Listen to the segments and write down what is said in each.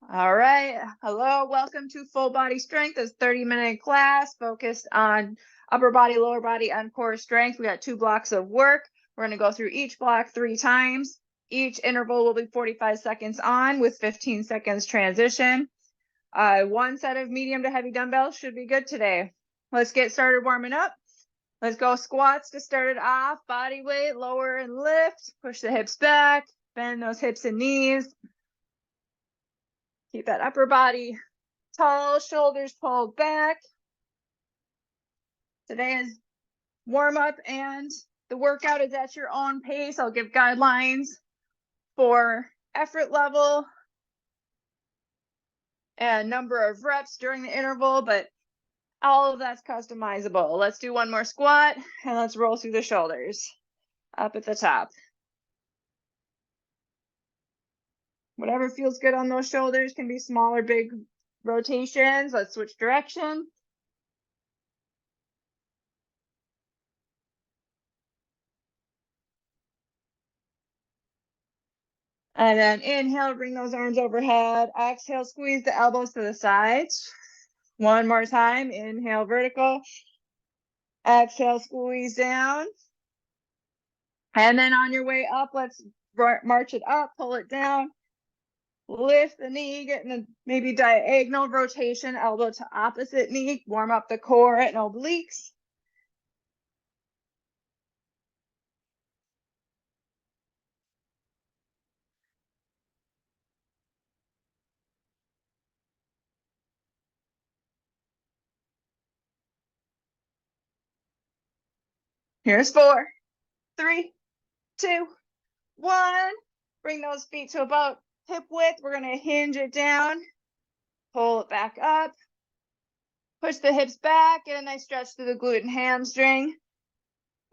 All right. Hello. Welcome to Full Body Strength. This 30-minute class focused on upper body, lower body, and core strength. We got 2 blocks of work. We're going to go through each block 3 times. Each interval will be 45 seconds on with 15 seconds transition. 1 set of medium to heavy dumbbells should be good today. Let's get started warming up. Let's go squats to start it off. Body weight, lower and lift. Push the hips back. Bend those hips and knees. Keep that upper body tall, shoulders pulled back. Today is warm up and the workout is at your own pace. I'll give guidelines for effort level and number of reps during the interval, but all of that's customizable. Let's do 1 more squat and let's roll through the shoulders up at the top. Whatever feels good on those shoulders, can be small or big rotations. Let's switch direction. And then inhale, bring those arms overhead. Exhale, squeeze the elbows to the sides. 1 more time. Inhale, vertical. Exhale, squeeze down. And then on your way up, let's march it up, pull it down. Lift the knee, get in a maybe diagonal rotation, elbow to opposite knee. Warm up the core and obliques. Here's 4, 3, 2, 1. Bring those feet to about hip width. We're going to hinge it down. Pull it back up. Push the hips back. Get a nice stretch through the glute and hamstring.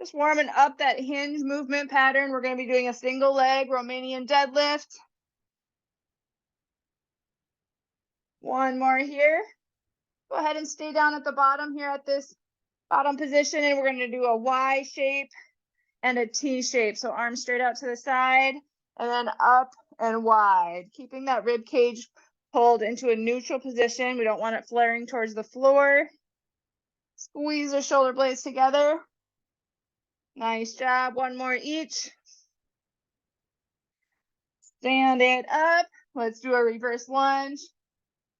Just warming up that hinge movement pattern. We're going to be doing a single leg Romanian deadlift. 1 more here. Go ahead and stay down at the bottom here at this bottom position, and we're going to do a Y shape and a T shape. So arms straight out to the side and then up and wide, keeping that rib cage pulled into a neutral position. We don't want it flaring towards the floor. Squeeze the shoulder blades together. Nice job. 1 more each. Stand it up. Let's do a reverse lunge.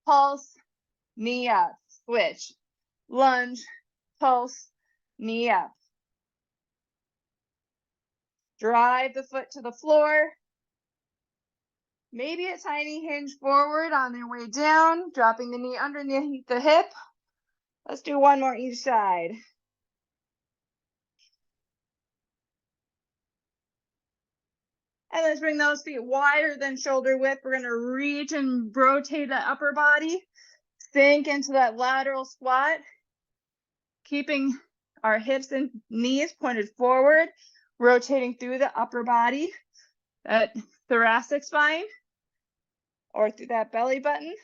Pulse, knee up. Switch. Lunge, pulse, knee up. Drive the foot to the floor. Maybe a tiny hinge forward on their way down, dropping the knee underneath the hip. Let's do 1 more each side. And let's bring those feet wider than shoulder width. We're going to reach and rotate the upper body. Sink into that lateral squat. Keeping our hips and knees pointed forward. Rotating through the upper body. That thoracic spine. Or through that belly button.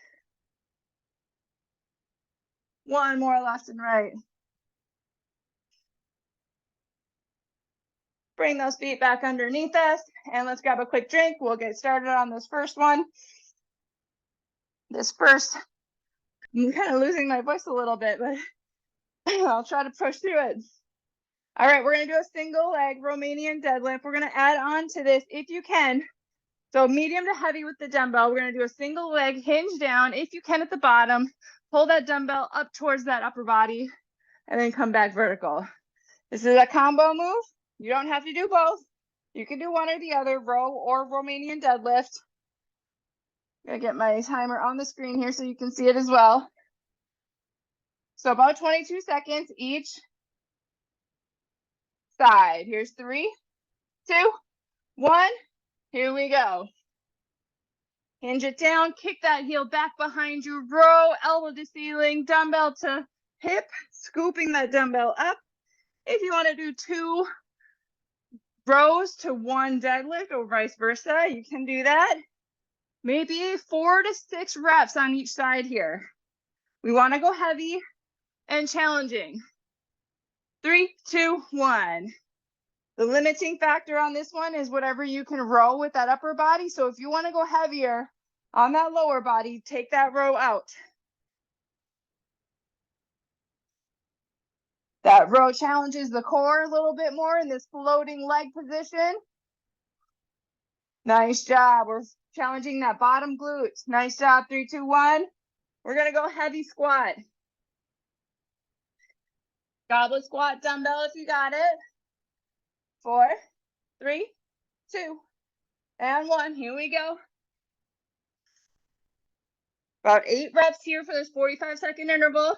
1 more left and right. Bring those feet back underneath us, and let's grab a quick drink. We'll get started on this first one. I'm kind of losing my voice a little bit, but I'll try to push through it. All right, we're going to do a single leg Romanian deadlift. We're going to add on to this if you can. So medium to heavy with the dumbbell. We're going to do a single leg hinge down if you can at the bottom. Pull that dumbbell up towards that upper body, and then come back vertical. This is a combo move. You don't have to do both. You can do one or the other, row or Romanian deadlift. I'm going to get my timer on the screen here so you can see it as well. So about 22 seconds each side. Here's 3, 2, 1. Here we go. Hinge it down, kick that heel back behind you, row, elbow to ceiling, dumbbell to hip, scooping that dumbbell up. If you want to do 2 rows to 1 deadlift or vice versa, you can do that. Maybe 4 to 6 reps on each side here. We want to go heavy and challenging. 3, 2, 1. The limiting factor on this one is whatever you can row with that upper body. So if you want to go heavier, On that lower body, take that row out. That row challenges the core a little bit more in this floating leg position. Nice job. We're challenging that bottom glute. Nice job. 3, 2, 1. We're going to go heavy squat. Goblet squat dumbbell if you got it. 4, 3, 2, and 1. Here we go. About 8 reps here for this 45-second interval.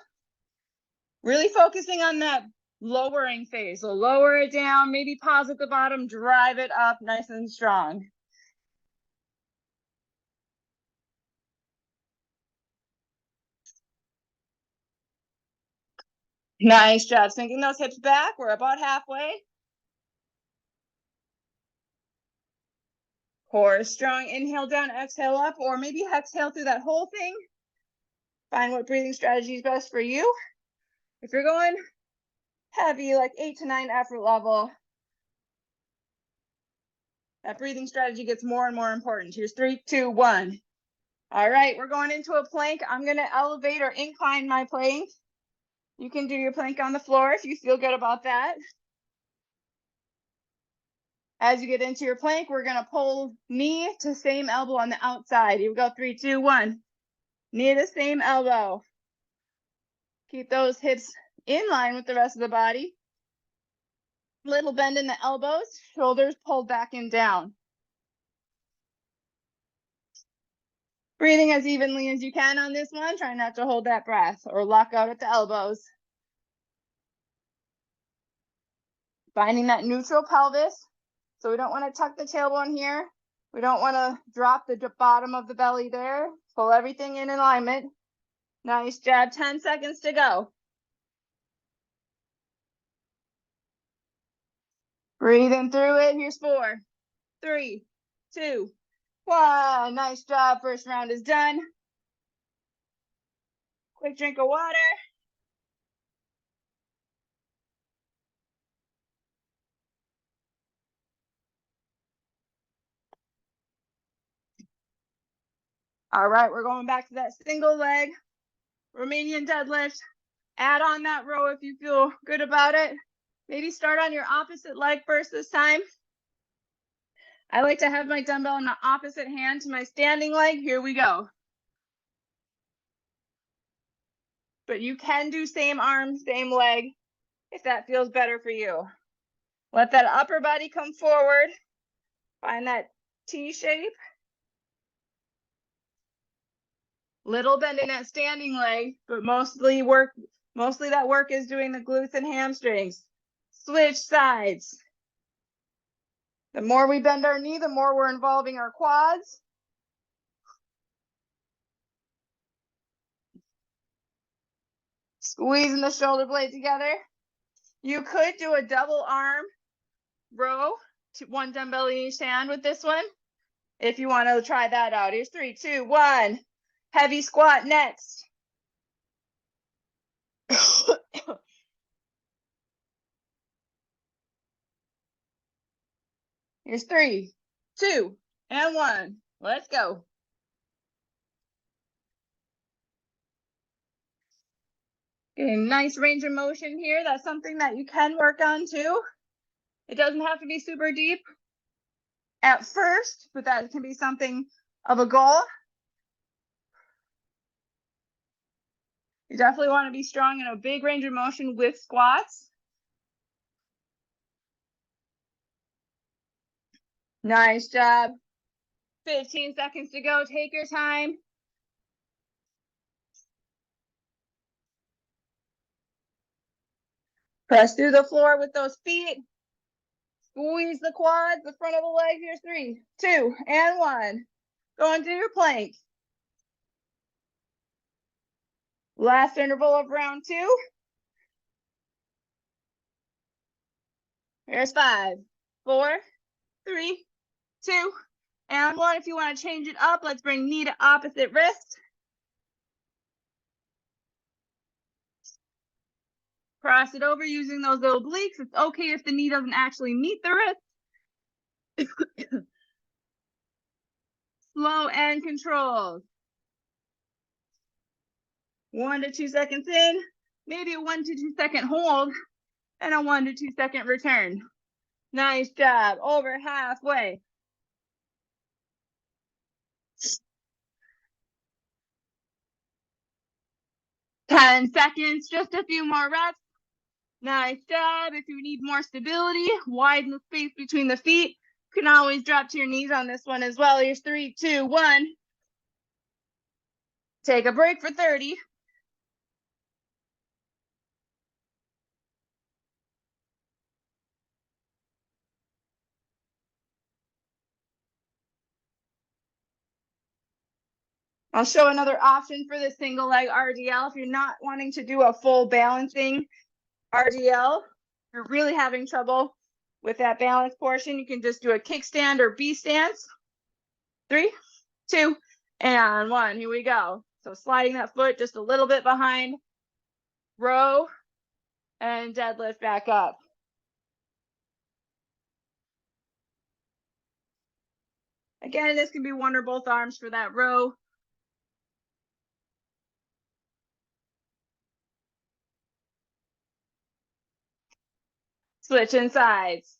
Really focusing on that lowering phase. So lower it down, maybe pause at the bottom, drive it up nice and strong. Nice job. Sinking those hips back. We're about halfway. Core is strong. Inhale down, exhale up, or maybe exhale through that whole thing. Find what breathing strategy is best for you. If you're going heavy, like 8 to 9 effort level, that breathing strategy gets more and more important. Here's 3, 2, 1. All right, we're going into a plank. I'm going to elevate or incline my plank. You can do your plank on the floor if you feel good about that. As you get into your plank, we're going to pull knee to same elbow on the outside. Here we go. 3, 2, 1. Knee to same elbow. Keep those hips in line with the rest of the body. Little bend in the elbows, shoulders pulled back and down. Breathing as evenly as you can on this one. Try not to hold that breath or lock out at the elbows. Finding that neutral pelvis. So we don't want to tuck the tailbone here. We don't want to drop the bottom of the belly there. Pull everything in alignment. Nice job. 10 seconds to go. Breathing through it. Here's 4, 3, 2, 1. Nice job. First round is done. Quick drink of water. All right, we're going back to that single leg Romanian deadlift. Add on that row if you feel good about it. Maybe start on your opposite leg first this time. I like to have my dumbbell in the opposite hand to my standing leg. Here we go. But you can do same arm, same leg if that feels better for you. Let that upper body come forward. Find that T shape. Little bend in that standing leg, but mostly that work is doing the glutes and hamstrings. Switch sides. The more we bend our knee, the more we're involving our quads. Squeezing the shoulder blade together. You could do a double arm row, one dumbbell in each hand with this one. If you want to try that out. Here's 3, 2, 1. Heavy squat next. Here's 3, 2, and 1. Let's go. Getting nice range of motion here. That's something that you can work on too. It doesn't have to be super deep at first, but that can be something of a goal. You definitely want to be strong in a big range of motion with squats. Nice job. 15 seconds to go. Take your time. Press through the floor with those feet. Squeeze the quads, the front of the leg. Here's 3, 2, and 1. Go into your plank. Last interval of round 2. Here's 5, 4, 3, 2, and 1. If you want to change it up, let's bring knee to opposite wrist. Cross it over using those obliques. It's okay if the knee doesn't actually meet the wrist. slow and controlled. 1 to 2 seconds in, maybe a 1 to 2 second hold, and a 1 to 2 second return. Nice job, over halfway. Ten seconds, just a few more reps. Nice job. If you need more stability, widen the space between the feet. You can always drop to your knees on this one as well. Here's 3, 2, 1. Take a break for 30. I'll show another option for this single leg RDL. If you're not wanting to do a full balancing RDL, you're really having trouble with that balance portion, you can just do a kickstand or B stance. 3, 2, and 1. Here we go. So sliding that foot just a little bit behind, row, and deadlift back up. Again, this can be one or both arms for that row. Switching sides.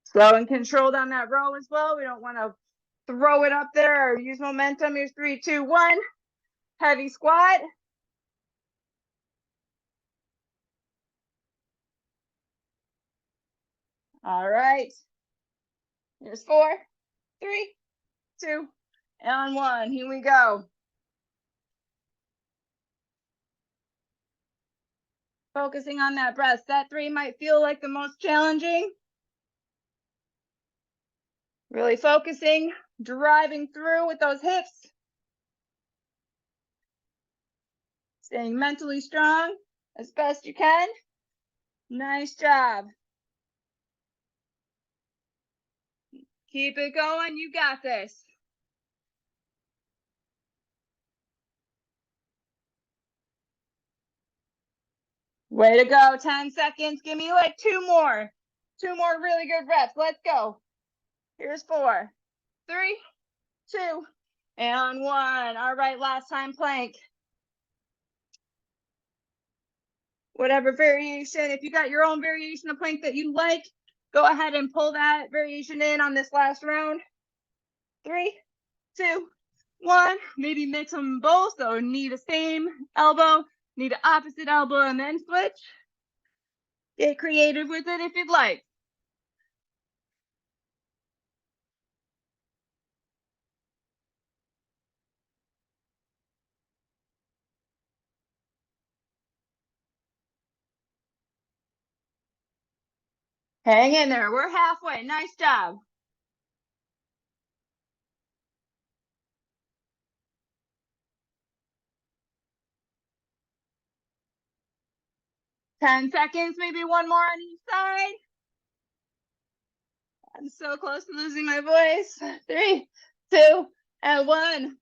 Slow and controlled on that row as well. We don't want to throw it up there or use momentum. Here's 3, 2, 1. Heavy squat. All right. Here's 4, 3, 2, and 1. Here we go. Focusing on that breath. Set 3 might feel like the most challenging. Really focusing, driving through with those hips. Staying mentally strong as best you can. Nice job. Keep it going. You got this. Way to go. 10 seconds. Give me like 2 more. 2 more really good reps. Let's go. Here's 4, 3, 2, and 1. All right, last time plank. Whatever variation, if you got your own variation of plank that you like, go ahead and pull that variation in on this last round. 3, 2, 1. Maybe mix them both. So knee to same elbow, knee to opposite elbow, and then switch. Get creative with it if you'd like. Hang in there. We're halfway. Nice job. Ten seconds, maybe one more on each side. I'm so close to losing my voice. 3, 2, and 1.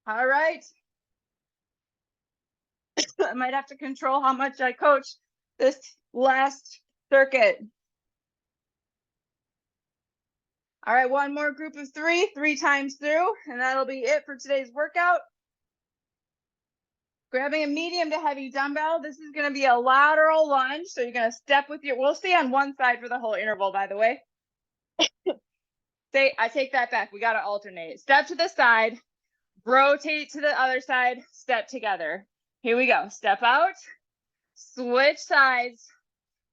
All right. I might have to control how much I coach this last circuit. All right, one more group of 3, 3 times through, and that'll be it for today's workout. Grabbing a medium to heavy dumbbell. This is going to be a lateral lunge. So you're going to step with your, we'll stay on one side for the whole interval, by the way. I take that back. We got to alternate. Step to the side, rotate to the other side, step together. Here we go. Step out, switch sides,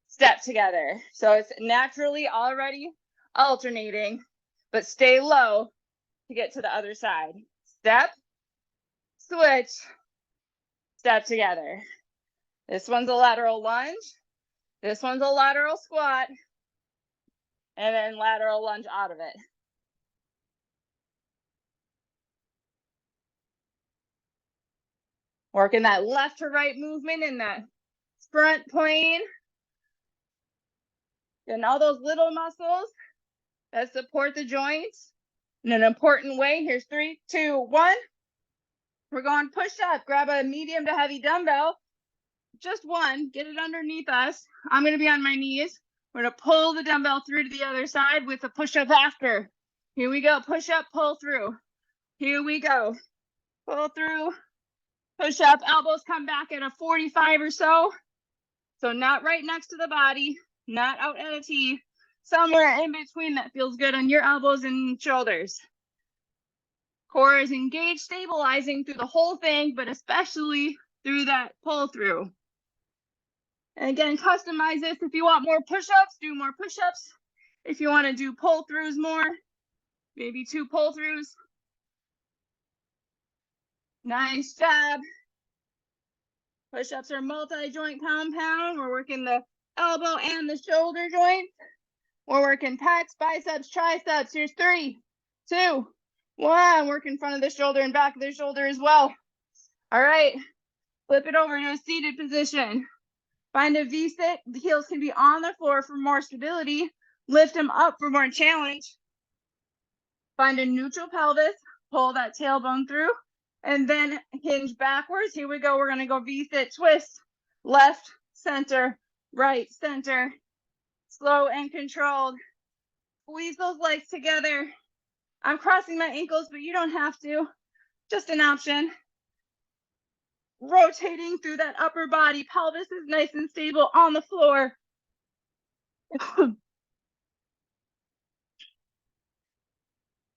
step together. So it's naturally already alternating, but stay low to get to the other side. Step, switch, step together. This one's a lateral lunge. This one's a lateral squat. And then lateral lunge out of it. Working that left to right movement in that front plane. And all those little muscles that support the joints. in an important way. Here's 3, 2, 1. We're going push up. Grab a medium to heavy dumbbell. Just one. Get it underneath us. I'm going to be on my knees. We're going to pull the dumbbell through to the other side with a push up after. Here we go. Push up, pull through. Here we go. Pull through. Push up. Elbows come back at a 45 or so. So not right next to the body. Not out at a T. Somewhere in between that feels good on your elbows and shoulders. Core is engaged, stabilizing through the whole thing, but especially through that pull through. And again, customize this. If you want more push-ups, do more push-ups. If you want to do pull-throughs more, maybe 2 pull-throughs. Nice job. Push-ups are multi-joint compound. We're working the elbow and the shoulder joints. We're working pecs, biceps, triceps. Here's 3, 2, 1. Work in front of the shoulder and back of the shoulder as well. All right. Flip it over to a seated position. Find a V-sit. The heels can be on the floor for more stability. Lift them up for more challenge. Find a neutral pelvis. Pull that tailbone through. And then hinge backwards. Here we go. We're going to go V-sit twist. Left, center, right, center. Slow and controlled. Squeeze those legs together. I'm crossing my ankles, but you don't have to. Just an option. Rotating through that upper body. Pelvis is nice and stable on the floor.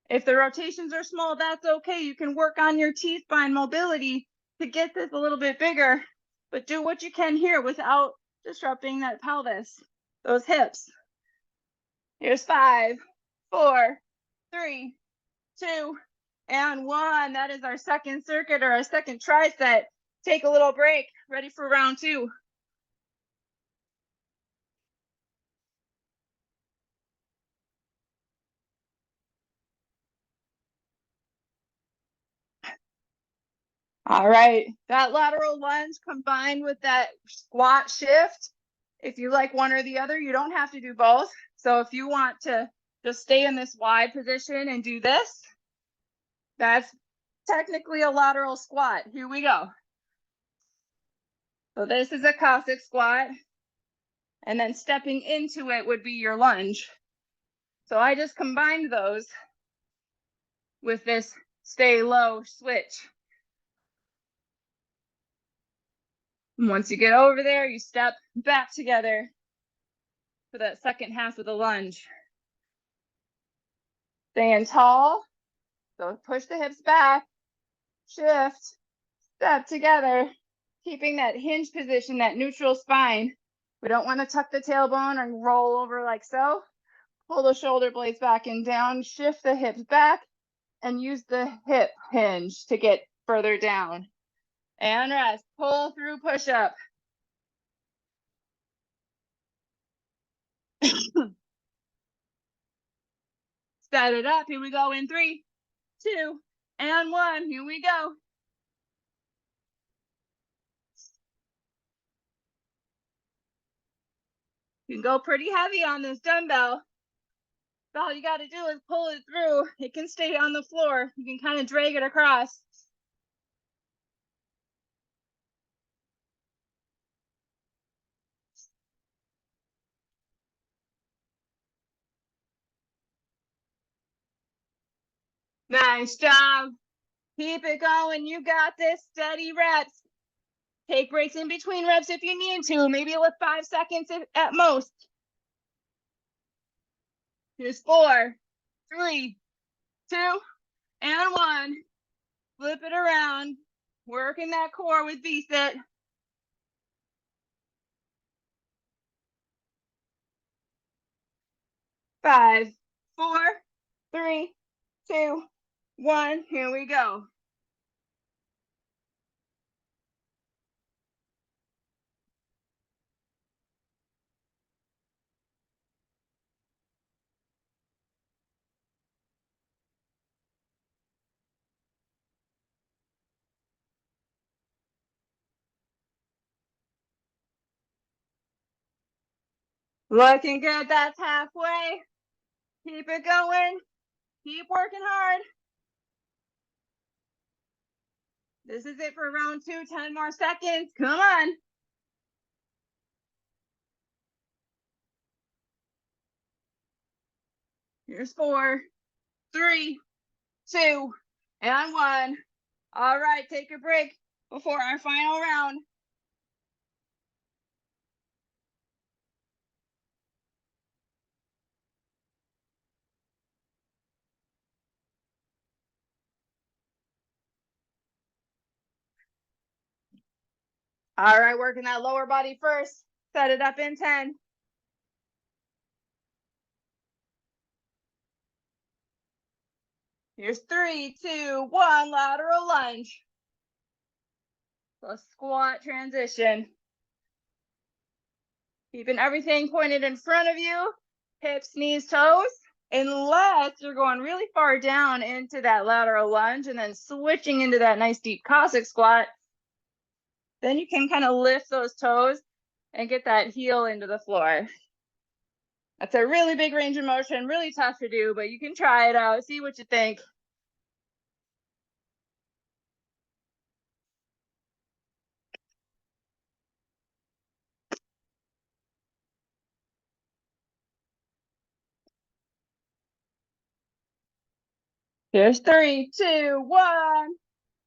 If the rotations are small, that's okay. You can work on your T-spine mobility to get this a little bit bigger, but do what you can here without disrupting that pelvis, those hips. Here's 5, 4, 3, 2, and 1. That is our second circuit or our second tri-set. Take a little break. Ready for round 2. All right, that lateral lunge combined with that squat shift. If you like one or the other, you don't have to do both. So if you want to just stay in this wide position and do this, that's technically a lateral squat. Here we go. So this is a Cossack squat. And then stepping into it would be your lunge. So I just combined those with this stay low switch. And once you get over there, you step back together for that second half of the lunge. Staying tall. So push the hips back, shift, step together, keeping that hinge position, that neutral spine. We don't want to tuck the tailbone and roll over like so. Pull the shoulder blades back and down, shift the hips back, and use the hip hinge to get further down. And rest. Pull through push-up. Set it up. Here we go in 3, 2, and 1. Here we go. You can go pretty heavy on this dumbbell. All you got to do is pull it through. It can stay on the floor. You can kind of drag it across. Nice job. Keep it going. You got this. Steady reps. Take breaks in between reps if you need to. Maybe with 5 seconds at most. Here's 4, 3, 2, and 1. Flip it around. Working that core with V-sit. Five, 4, 3, 2, 1. Here we go. Looking good. That's halfway. Keep it going. Keep Keep working hard. This is it for round 2, 10 more seconds. Come on. Here's 4, 3, 2, and 1. All right, take a break before our final round. All right, working that lower body first. Set it up in 10. Here's 3, 2, 1, lateral lunge. So squat transition. Keeping everything pointed in front of you. Hips, knees, toes. Unless you're going really far down into that lateral lunge and then switching into that nice deep Cossack squat, then you can kind of lift those toes and get that heel into the floor. That's a really big range of motion, really tough to do, but you can try it out, see what you think. Here's 3, 2, 1.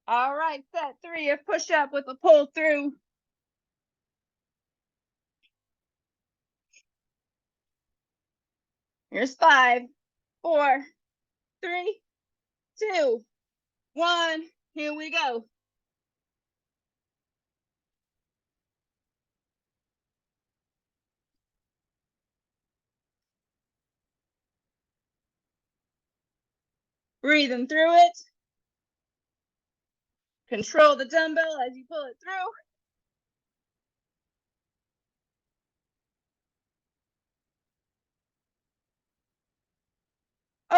All right, set 3 of push up with a pull through. Here's 5, 4, 3, 2, 1. Here we go. Breathing through it. Control the dumbbell as you pull it through.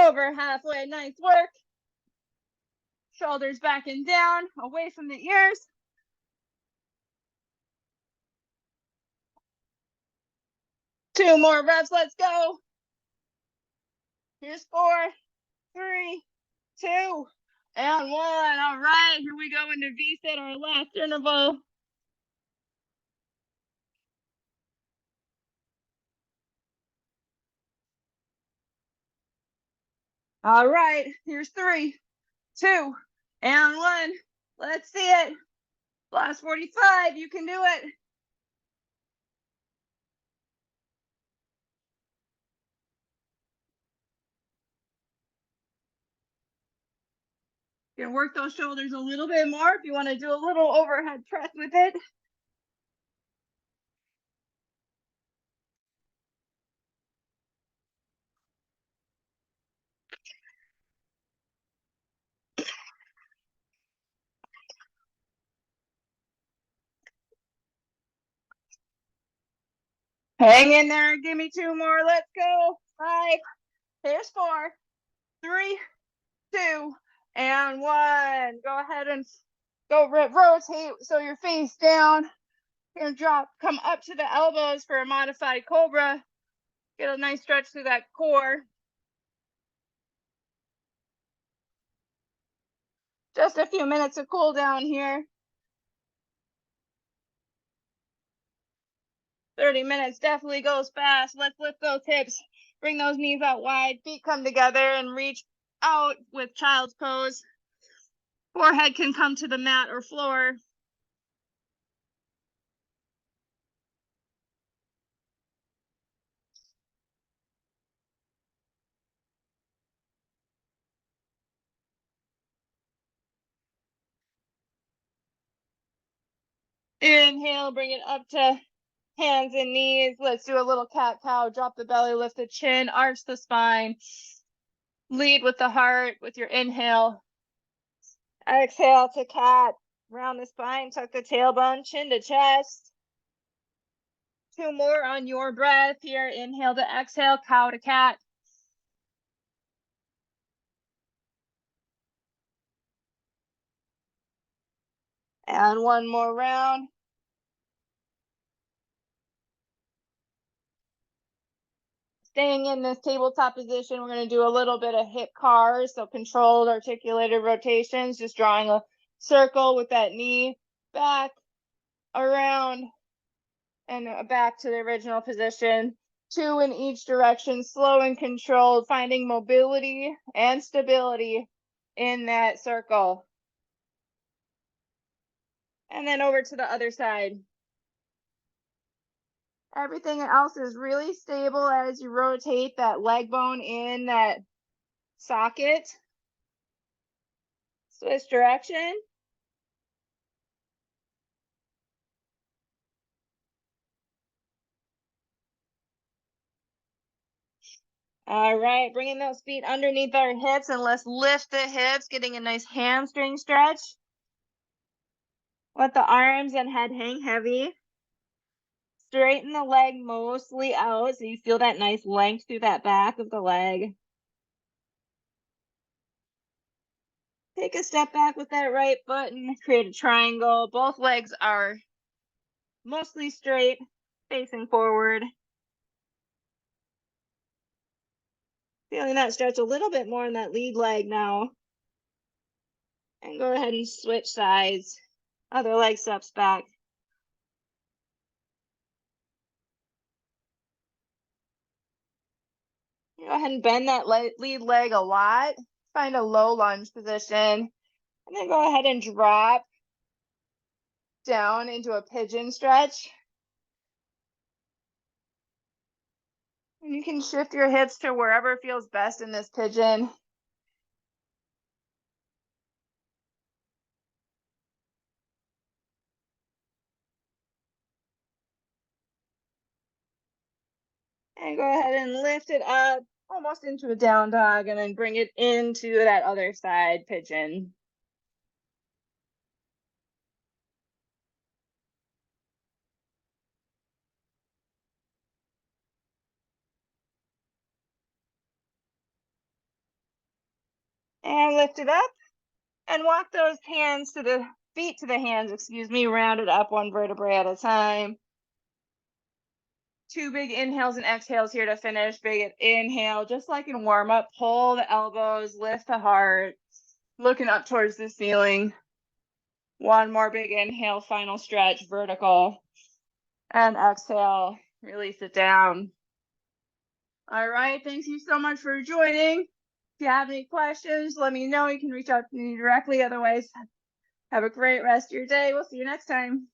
Over halfway, nice work. Shoulders back and down, away from the ears. Two more reps, let's go. Here's 4, 3, 2, and 1. All right, here we go into V-sit, our last interval. All right, here's 3, 2, and 1. Let's see it. Last 45, you can do it. You can work those shoulders a little bit more if you want to do a little overhead press with it. Hang in there. Give me 2 more. Let's go. 5. Here's 4, 3, 2, and 1. Go ahead and go rotate so you're face down. You're gonna drop, come up to the elbows for a modified cobra. Get a nice stretch through that core. Just a few minutes of cool down here. 30 minutes definitely goes fast. Let's lift those hips. Bring those knees out wide. Feet come together and reach out with child's pose. Forehead can come to the mat or floor. Inhale, bring it up to hands and knees. Let's do a little cat-cow. Drop the belly, lift the chin, arch the spine. Lead with the heart with your inhale. Exhale to cat. Round the spine, tuck the tailbone, chin to chest. 2 more on your breath here. Inhale to exhale, cow to cat. And 1 more round. Staying in this tabletop position, we're going to do a little bit of hip cars, so controlled articulated rotations, just drawing a circle with that knee back, around, and back to the original position. 2 in each direction, slow and controlled, finding mobility and stability in that circle. And then over to the other side. Everything else is really stable as you rotate that leg bone in that socket. Switch direction. All right, bringing those feet underneath our hips, and let's lift the hips, getting a nice hamstring stretch. Let the arms and head hang heavy. Straighten the leg mostly out so you feel that nice length through that back of the leg. Take a step back with that right foot and create a triangle. Both legs are mostly straight, facing forward. Feeling that stretch a little bit more in that lead leg now. And go ahead and switch sides. Other leg steps back. Go ahead and bend that lead leg a lot. Find a low lunge position. And then go ahead and drop down into a pigeon stretch. And you can shift your hips to wherever feels best in this pigeon. And go ahead and lift it up almost into a down dog, and then bring it into that other side pigeon. And lift it up and walk those hands to the feet to the hands, round it up 1 vertebrae at a time. 2 big inhales and exhales here to finish. Big inhale, just like in warm up, pull the elbows, lift the heart, looking up towards the ceiling. 1 more big inhale, final stretch, vertical, and exhale, release it down. All right, thank you so much for joining. If you have any questions, let me know. You can reach out to me directly. Otherwise, have a great rest of your day. We'll see you next time.